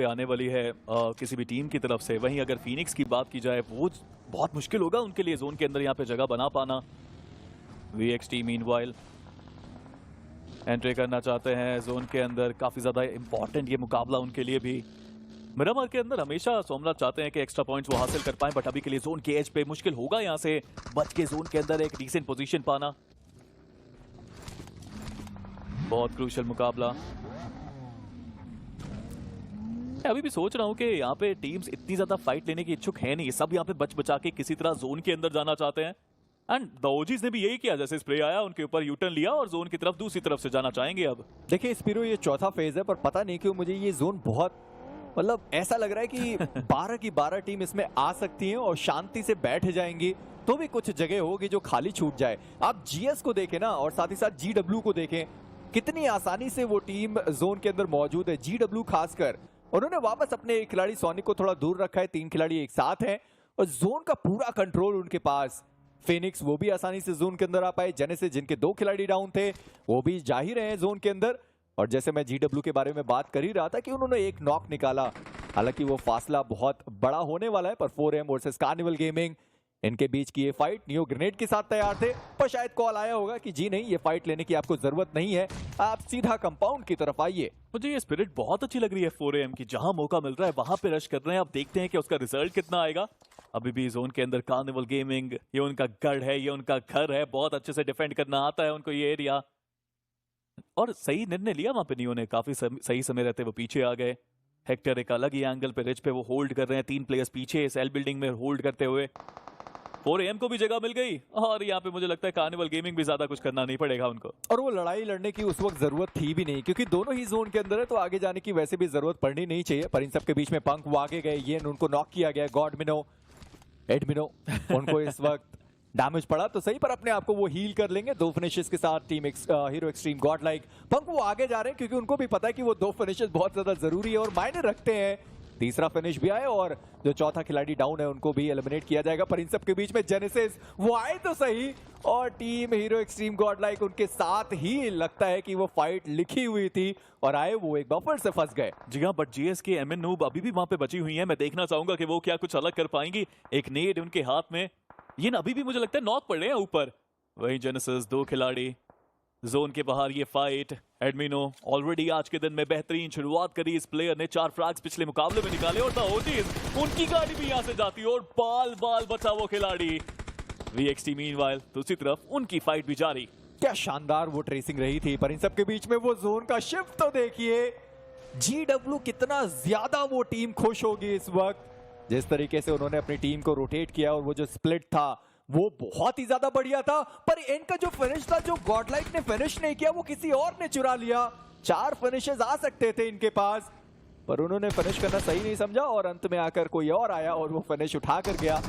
पे आने वाली है किसी भी टीम की तरफ से। वहीं अगर फीनिक्स की बात की जाए वो बहुत मुश्किल होगा उनके लिए जोन के अंदर यहाँ पे जगह बना पाना। VXT मीनवाइल एंट्री करना चाहते हैं जोन के अंदर। काफी ज्यादा इंपॉर्टेंट ये मुकाबला उनके लिए भी। मिरामार के अंदर हमेशा सोमनाथ चाहते हैं कि एक्स्ट्रा पॉइंट्स वो हासिल कर पाएं, बट अभी के लिए जोन के एज पे मुश्किल होगा यहाँ से बच के जोन के अंदर एक डिसेंट पोजीशन पाना। बहुत क्रूशियल मुकाबला। मैं अभी भी सोच रहा हूँ कि यहाँ पे टीम्स इतनी ज्यादा फाइट लेने की इच्छुक है नहीं, सब यहाँ पे बच बचा के किसी तरह जोन के अंदर जाना चाहते हैं। एंड द ओजीज ने भी यही किया, जैसे स्प्रे आया उनके ऊपर यूटर्न लिया और जोन की तरफ दूसरी तरफ से जाना चाहेंगे। अब देखिए स्पिरो ये चौथा फेज है, पर पता नहीं क्यों मुझे ये जोन बहुत मतलब ऐसा लग रहा है कि 12 की 12 टीम इसमें आ सकती हैं और शांति से बैठ जाएंगी, तो भी कुछ जगह होगी जो खाली छूट जाए। आप जीएस को देखें ना, और साथ ही साथ जीडब्ल्यू को देखें, कितनी आसानी से वो टीम जोन के अंदर मौजूद है। जीडब्ल्यू खासकर उन्होंने वापस अपने खिलाड़ी सोनिक को थोड़ा दूर रखा है, 3 खिलाड़ी एक साथ हैं और जोन का पूरा कंट्रोल उनके पास। फिनिक्स वो भी आसानी से जोन के अंदर आ पाए। जेनेसिस जिनके 2 खिलाड़ी डाउन थे वो भी जा ही रहे हैं जोन के अंदर। और जैसे मैं जीडब्ल्यू के बारे में बात कर ही रहा था कि उन्होंने एक नॉक निकाला, हालांकि वो फासला बहुत बड़ा होने वाला है, पर 4M वर्सेस कार्निवल गेमिंग इनके बीच की ये फाइट नियो ग्रेनेड के साथ तैयार थे, पर शायद कॉल आया होगा कि जी नहीं, ये फाइट लेने की आपको जरूरत नहीं है, आप सीधा कंपाउंड की तरफ आइए। मुझे ये स्पिरिट बहुत अच्छी लग रही है 4AM की, जहां मौका मिल रहा है वहां पे रश कर रहे हैं। अब देखते हैं कि उसका रिजल्ट कितना आएगा। अभी भी जोन के अंदर कार्निवल गेमिंग, ये उनका गढ़ है, ये उनका घर है, बहुत अच्छे से डिफेंड करना आता है उनको ये एरिया। और सही निर्णय लिया वहां पे नियो ने, काफी सही समय रहते वो पीछे आ गए। हेक्टर एक अलग ही एंगल पे रिच पे वो होल्ड कर रहे हैं, 3 प्लेयर्स पीछे सेल बिल्डिंग में होल्ड करते हुए। 4AM को भी जगह मिल गई और यहाँ पे मुझे लगता है कार्निवल गेमिंग भी ज्यादा कुछ करना नहीं पड़ेगा उनको। और वो लड़ाई लड़ने की उस वक्त जरूरत थी भी नहीं, क्योंकि दोनों ही जोन के अंदर है, तो आगे जाने की वैसे भी जरूरत पड़नी नहीं चाहिए। पर इन सबके बीच में पंक वो आगे गए, ये उनको नॉक किया गया। गॉडमिनो एडमिनो उनको इस वक्त डैमेज पड़ा तो सही, पर अपने आप को वो हील कर लेंगे 2 फिनिशेस के साथ। Team Hero Xtreme god like punk वो आगे जा रहे हैं, क्योंकि उनको भी पता है कि वो 2 फिनिशेस बहुत ज्यादा जरूरी है और मायने रखते हैं। तीसरा फिनिश भी आया और जो चौथा खिलाड़ी डाउन है उनको भी एलिमिनेट किया जाएगा। पर इन सब के बीच में जेनेसिस वो आए तो सही, और team Hero Xtreme god like उनके साथ ही लगता है कि वो फाइट लिखी हुई थी और आए वो एक बफर से फंस गए। जी हाँ, बट जीएस के एमएन नूब अभी भी वहां पे बची हुई है। मैं देखना चाहूंगा कि वो क्या कुछ अलग कर पाएंगी। एक नेड उनके हाथ में, ये ना अभी भी मुझे लगता है नॉक पड़ रहे हैं ऊपर। वही जेनेसिस 2 खिलाड़ी जोन के बाहर। ये फाइट एडमिनो ऑलरेडी आज के दिन में बेहतरीन शुरुआत करी। इस प्लेयर ने 4 फ्रैग्स पिछले मुकाबले में निकाले और द ओजीज उनकी गाड़ी भी यहां से जाती और बाल बाल बचा वो खिलाड़ी। VXT मीनवाइल दूसरी तरफ उनकी फाइट भी जारी। क्या शानदार वो ट्रेसिंग रही थी, पर इन सब के बीच में वो जोन का शिफ्ट तो देखिए। जीडब्ल्यू कितना ज्यादा वो टीम खुश होगी इस वक्त, जिस तरीके से उन्होंने अपनी टीम को रोटेट किया और वो जो स्प्लिट था वो बहुत ही ज्यादा बढ़िया था। पर इनका जो फिनिश था, जो गॉडलाइक ने फिनिश नहीं किया, वो किसी और ने चुरा लिया। 4 फिनिशेस आ सकते थे इनके पास, पर उन्होंने फिनिश करना सही नहीं समझा और अंत में आकर कोई और आया और वो फिनिश उठा कर गया।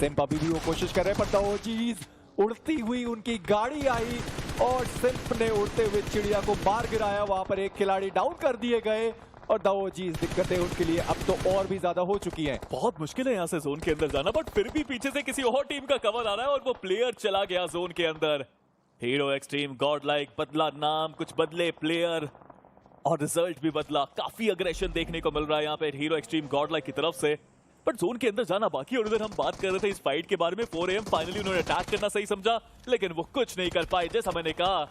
सिम्प अभी भी वो कोशिश कर रहे हैं, पर वो चीज उड़ती हुई उनकी गाड़ी आई और सिम्प ने उड़ते हुए चिड़िया को मार गिराया। वहां पर एक खिलाड़ी डाउन कर दिए गए और दाओजीज दिक्कतें उनके लिए अब तो और भी ज्यादा हो चुकी हैं। बहुत मुश्किल है यहाँ से जोन के अंदर जाना, बट फिर भी पीछे से किसी और टीम का कवर आ रहा है और वो प्लेयर चला गया जोन के अंदर। हीरो एक्सट्रीम गॉड लाइक बदला नाम, कुछ बदले प्लेयर और रिजल्ट भी बदला। काफी अग्रेशन देखने को मिल रहा है यहाँ पे हीरो एक्सट्रीम गॉड लाइक की तरफ से, बट जोन के अंदर जाना बाकी। और उधर हम बात कर रहे थे इस फाइट के बारे में, 4AM फाइनली उन्होंने अटैक करना सही समझा, लेकिन वो कुछ नहीं कर पाए। जैसा मैंने कहा,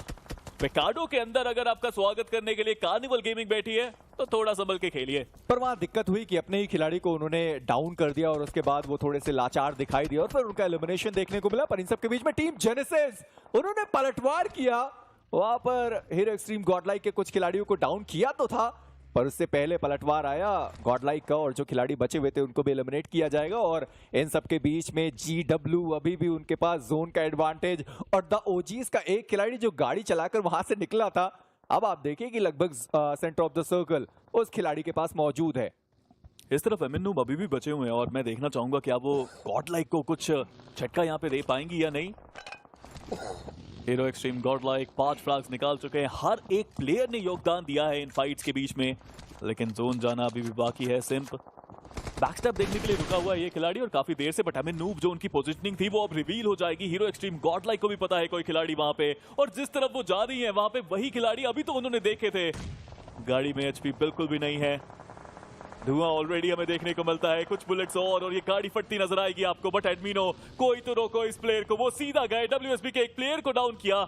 पिकाडो के अंदर अगर आपका स्वागत करने के लिए कार्निवल गेमिंग बैठी है तो थोड़ा संभल के खेलिए। पर वहां दिक्कत हुई कि अपने ही खिलाड़ी को उन्होंने डाउन कर दिया और उसके बाद वो थोड़े से लाचार दिखाई दिया और फिर उनका एलिमिनेशन देखने को मिला। पर इन सब के बीच में टीम जेनेसिस उन्होंने पलटवार किया। वहां पर हीरो एक्सट्रीम गॉडलाइक के कुछ खिलाड़ियों को डाउन किया तो था, पर उससे पहले पलटवार आया गॉडलाइक का और जो खिलाड़ी बचे हुए थे उनको भी एलिमिनेट किया जाएगा। और इन सब के बीच में जीडब्ल्यू अभी भी उनके पास जोन का एडवांटेज और द ओजीज का एक खिलाड़ी जो गाड़ी चलाकर वहां से निकला था, अब आप देखिए कि लगभग सेंटर ऑफ द सर्कल उस खिलाड़ी के पास मौजूद है। इस तरफ एमएन अभी भी बचे हुए हैं और मैं देखना चाहूंगा कि वो गॉडलाइक को कुछ झटका यहाँ पे दे पाएंगी या नहीं। हीरो एक्सट्रीम गॉडलाइक 5 फ्रैग्स निकाल चुके हैं। हर एक प्लेयर ने योगदान दिया है इन फाइट्स के बीच में, लेकिन जोन जाना अभी भी बाकी है। सिम्प बैकस्टेप देखने के लिए रुका हुआ है ये खिलाड़ी और काफी देर से, बट हमें नूब जो उनकी पोजीशनिंग थी वो अब रिवील हो जाएगी। हीरो एक्सट्रीम गॉडलाइक को भी पता है कोई खिलाड़ी वहां पे, और जिस तरफ वो जा रही है वहां पे वही खिलाड़ी अभी तो उन्होंने देखे थे। गाड़ी में एचपी बिल्कुल भी नहीं है। धुआं ऑलरेडी हमें देखने को मिलता है, कुछ बुलेट्स और ये गाड़ी फटती नजर आएगी आपको, बट एडमिनो कोई तो रोको इस प्लेयर को। वो सीधा गए, WSB के एक प्लेयर को डाउन किया।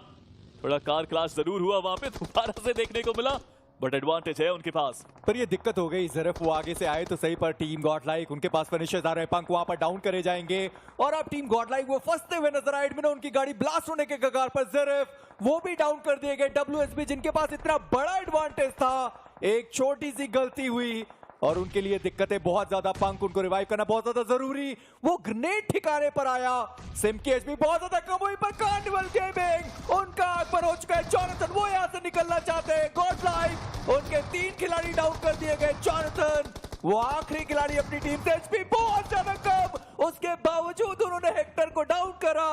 थोड़ा कार क्लैश जरूर हुआ वहां पे, दोबारा से देखने को मिला, बट एडवांटेज है उनके पास। पर ये दिक्कत हो गई, ज़रफ वो आगे से आए तो सही, पर टीम गॉडलाइक उनके पास फिनिशर्स आ रहे हैं, पंक वहां पर डाउन करे जाएंगे और अब टीम गॉडलाइक वो फंसते हुए नजर आए। एडमिनो उनकी गाड़ी ब्लास्ट होने के कगार पर, ज़रफ वो भी डाउन कर दिए गए। WSB जिनके पास इतना बड़ा एडवांटेज था, एक छोटी सी गलती हुई और उनके लिए दिक्कतें बहुत ज्यादा। पंक उनको रिवाइव करना बहुत ज्यादा जरूरी, वो ग्रेनेड ठिकाने पर आया। सिम की एचपी बहुत ज्यादा कम हुई, पर कार्निवल गेमिंग उनका आग पर हो चुका है। जॉनथन वो यहां से निकलना चाहते हैं, गॉडलाइक उनके 3 खिलाड़ी डाउन कर दिए गए। जॉनथन वो आखिरी खिलाड़ी अपनी टीम से, एचपी बहुत ज्यादा कम, उसके बावजूद उन्होंने हेक्टर को डाउन करा।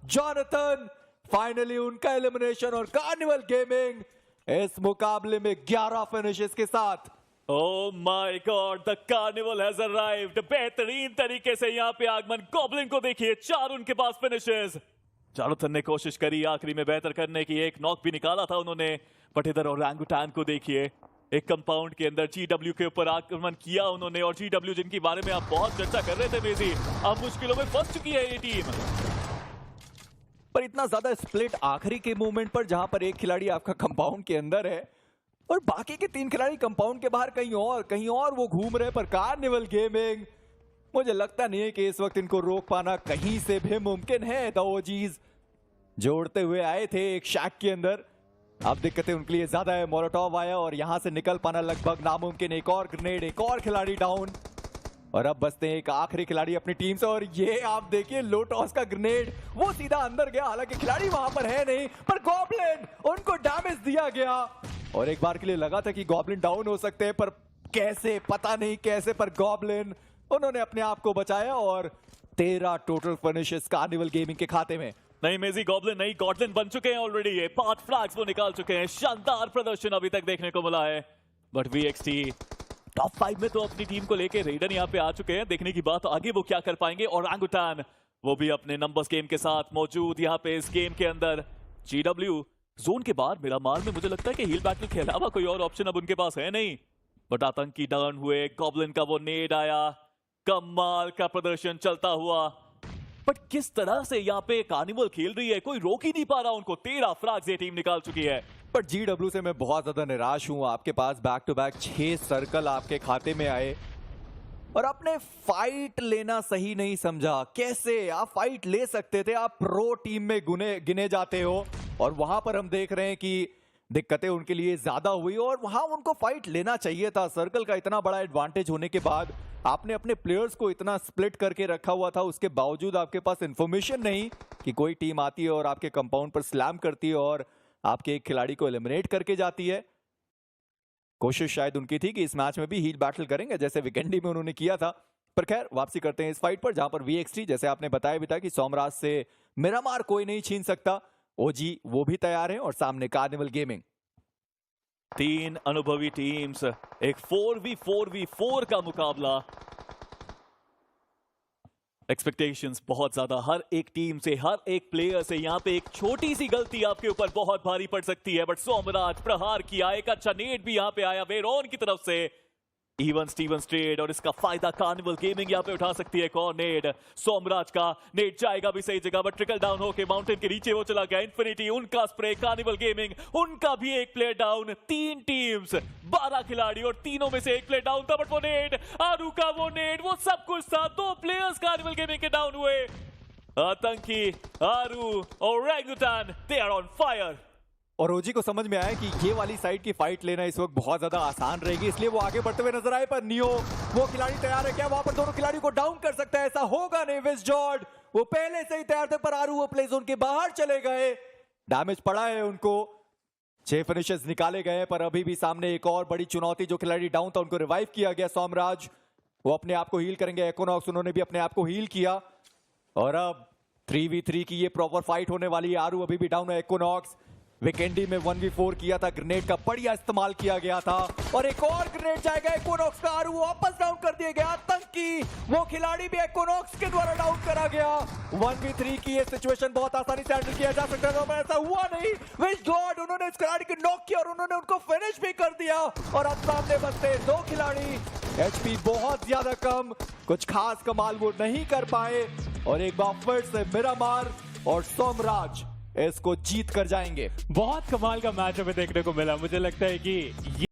जॉनथन फाइनली उनका एलिमिनेशन और कार्निवल गेमिंग इस मुकाबले में 11 फिनिशेस के साथ। Oh my God, the carnival has arrived। बेहतरीन तरीके से यहाँ पे आगमन। गॉब्लिन को देखिए, 4 उनके पास फिनिशेस। जॉनथन ने कोशिश करी आखिरी में बेहतर करने की, एक नॉक भी निकाला था उन्होंने, बट इधर ओरंगुटान को देखिए, एक कंपाउंड के अंदर GW के ऊपर आक्रमण किया उन्होंने, और GW जिनके बारे में आप बहुत चर्चा कर रहे थे मेजी, अब मुश्किलों में फंस चुकी है ये टीम। पर इतना ज्यादा स्प्लिट आखिरी के मोमेंट पर, जहां पर एक खिलाड़ी आपका कंपाउंड के अंदर है और बाकी के 3 खिलाड़ी कंपाउंड के बाहर कहीं और वो घूम रहे। पर कार्निवल गेमिंग, मुझे लगता नहीं है कि इस वक्त इनको रोक पाना कहीं से भी मुमकिन है। द ओजीज जोड़ते हुए आए थे एक शैक के अंदर, अब दिक्कतें उनके लिए ज्यादा है। मोलोटोव आया और यहां से निकल पाना लगभग नामुमकिन। एक और ग्रेनेड, एक और खिलाड़ी डाउन, और अब बचते हैं एक आखिरी खिलाड़ी अपनी टीम से। और ये आप देखिए, लो टॉस का ग्रेनेड वो सीधा अंदर गया, हालांकि खिलाड़ी वहां पर है नहीं, पर गॉब्लिन उनको डैमेज दिया गया। और एक बार के लिए लगा था कि गॉब्लिन डाउन हो सकते हैं, पर कैसे पता नहीं कैसे, पर गॉब्लिन उन्होंने अपने आप को बचाया और 13 टोटल फिनिशेस कार्निवल गेमिंग के खाते में। नहीं मेजी, गॉब्लिन नहीं, गॉडलिन बन चुके हैं ऑलरेडी। ये 5 फ्लैग्स वो निकाल चुके हैं। शानदार प्रदर्शन अभी तक देखने को मिला है, बट VXT टॉप 5 में तो अपनी टीम को लेके रेडन यहाँ पे आ चुके हैं। देखने की बात आगे वो क्या कर पाएंगे। और ओरंगुटान वो भी अपने नंबर्स गेम के साथ मौजूद यहाँ पे इस गेम के अंदर। GW जोन के बाहर मिरामार में मुझे लगता है कि हील बैटल के अलावा कोई और ऑप्शन अब उनके पास है नहीं, बट आतंकी डाउन हुए। गॉब्लिन का वो नेड आया, कमाल का प्रदर्शन चलता हुआ, बट किस तरह से यहाँ पे कार्निवल खेल रही है, कोई रोक ही नहीं पा रहा उनको। 13 फ्रैग्स ये टीम निकाल चुकी है। पर GW से मैं बहुत ज्यादा निराश हूं। आपके पास बैक टू बैक 6 सर्कल आपके खाते में आए और आपने फाइट लेना सही नहीं समझा। कैसे आप फाइट ले सकते थे? आप प्रो टीम में गिने जाते हो और वहां पर हम देख रहे हैं कि दिक्कतें उनके लिए ज्यादा हुई और वहां उनको फाइट लेना चाहिए था। सर्कल का इतना बड़ा एडवांटेज होने के बाद आपने अपने प्लेयर्स को इतना स्प्लिट करके रखा हुआ था, उसके बावजूद आपके पास इंफॉर्मेशन नहीं कि कोई टीम आती है और आपके कंपाउंड पर स्लैम करती है और आपके एक खिलाड़ी को एलिमिनेट करके जाती है। कोशिश शायद उनकी थी कि इस मैच में भी हील बैटल करेंगे जैसे वीकेंडी में उन्होंने किया था, पर खैर वापसी करते हैं इस फाइट पर, जहां पर VXT जैसे आपने बताया भी था कि सोमराज से मिरामार कोई नहीं छीन सकता। ओजी वो भी तैयार हैं और सामने कार्निवल गेमिंग। 3 अनुभवी टीम्स, एक 4v4v4 का मुकाबला। एक्सपेक्टेशंस बहुत ज्यादा हर एक टीम से, हर एक प्लेयर से। यहाँ पे एक छोटी सी गलती आपके ऊपर बहुत भारी पड़ सकती है, बट सोमराज प्रहार किया, एक अच्छा नेट भी यहाँ पे आया वेरोन की तरफ से। इवन स्टीवन ट्रेड और इसका फायदा कार्निवल गेमिंग यहाँ पे उठा सकती है। एक और नेट, सोमराज का नेट जाएगा भी सही जगह, बट ट्रिकल डाउन होके माउंटेन के नीचे वो चला गया। इन्फिनिटी उनका स्प्रे, कार्निवल गेमिंग उनका भी एक प्लेयर डाउन। 3 टीम्स 12 खिलाड़ी और तीनों में से एक प्लेयर डाउन था, बट वो नेट, आरू का वो नेट, वो सब कुछ था। 2 प्लेयर्स कार्निवल गेमिंग के डाउन हुए। आतंकी, आरू और Orangutan, they are on fire. और ओजी को समझ में आया कि ये वाली साइड की फाइट लेना इस वक्त बहुत ज्यादा आसान रहेगी, इसलिए वो आगे बढ़ते हुए नजर आए। पर नियो वो खिलाड़ी तैयार है क्या? वहां पर दोनों खिलाड़ियों को डाउन कर सकता है, ऐसा होगा नहीं। विज़जॉर्ड वो पहले से ही तैयार थे, पर आरू वो प्ले जोन के बाहर चले गए। डैमेज पड़ा है उनको, 6 फिनिशेस निकाले गए, पर अभी भी सामने एक और बड़ी चुनौती। जो खिलाड़ी डाउन था उनको रिवाइव किया गया। सोमराज वो अपने आप को हील करेंगे। इक्विनॉक्स उन्होंने भी अपने आप को हील किया और अब 3v3 की ये प्रॉपर फाइट होने वाली है। आरू अभी भी डाउन है, इक्विनॉक्स विकेंडी में 1v4 किया था, ग्रेनेड का बढ़िया इस्तेमाल किया गया था और एक और ग्रेनेड जाएगा इक्विनॉक्स का, और वो वापस डाउन कर दिया गया। आतंकी वो खिलाड़ी भी इक्विनॉक्स के द्वारा डाउन करा गया। 1v3 की ये सिचुएशन बहुत आसानी से हैंडल किया जा सकता था, पर ऐसा हुआ नहीं। विश गॉड, उन्होंने इस खिलाड़ी को नॉक किया और उन्होंने उनको फिनिश भी कर दिया, और अब सामने बचते दो खिलाड़ी। एचपी बहुत ज्यादा कम, कुछ खास कमाल वो नहीं कर पाए, और एक बार फिर से मिरामार और सोमराज इसको जीत कर जाएंगे। बहुत कमाल का मैच हमें देखने को मिला। मुझे लगता है कि